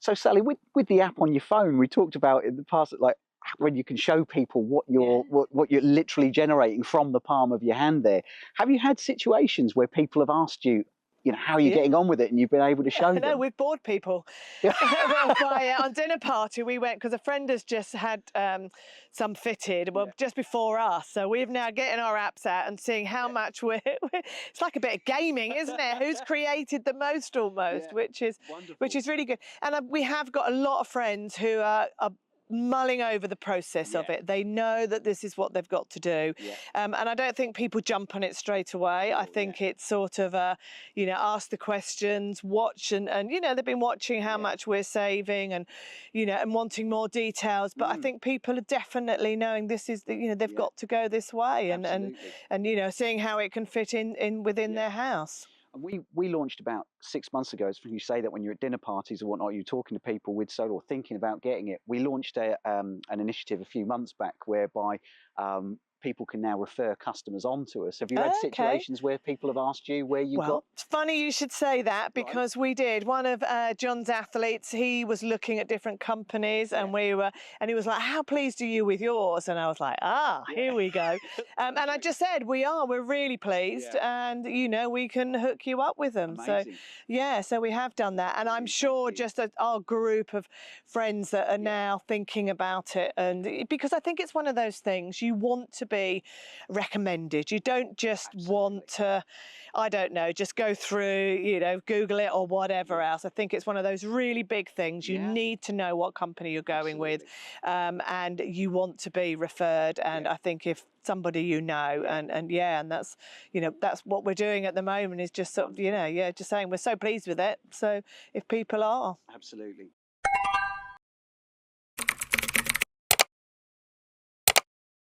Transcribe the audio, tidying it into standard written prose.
So Sally, with the app on your phone, we talked about in the past, like when you can show people what Yeah. what you're literally generating from the palm of your hand there. Have you had situations where people have asked you, how are you Yeah. getting on with it, and you've been able to Yeah, show no, them? we've bored people. On dinner party, we went because a friend has just had some fitted, well, Yeah. just before us. So we've now getting our apps out and seeing how much it's like a bit of gaming, isn't it? Who's created the most almost, Yeah. which Wonderful. is really good. And we have got a lot of friends who are mulling over the process of Yeah. it. They know that this is what they've got to do. Yeah. And I don't think people jump on it straight away. I Sure, think yeah. it's sort of ask the questions, watch, and they've been watching how Yeah. much we're saving, and and wanting more details. But I think people are definitely knowing this is they've Yeah. got to go this way, Absolutely. and seeing how it can fit in within Yeah. their house. And we launched about 6 months ago. As you say that when you're at dinner parties or whatnot, you're talking to people with solar or thinking about getting it. We launched an initiative a few months back whereby people can now refer customers on to us. Have you had Okay. situations where people have asked you where you got? Well, it's funny you should say that, Right. because we did. One of John's athletes, he was looking at different companies, Yeah. and he was like, "How pleased are you with yours?" And I was like, Yeah. here we go. And I just said, we're really pleased, Yeah. and we can hook you up with them. Amazing. So, yeah, so we have done that, and I'm Brilliant, thank sure you. just our group of friends that are Yeah. now thinking about it, and because I think it's one of those things you want to be recommended. You don't just want Absolutely. to, I don't know, just go through, Google it or whatever Yeah. else. I think it's one of those really big things. You Yeah. need to know what company you're going with, Absolutely. and you want to be referred. And Yeah. I think if somebody and that's what we're doing at the moment, is just sort of, Wonderful. just saying we're so pleased with it. So if people are. Absolutely.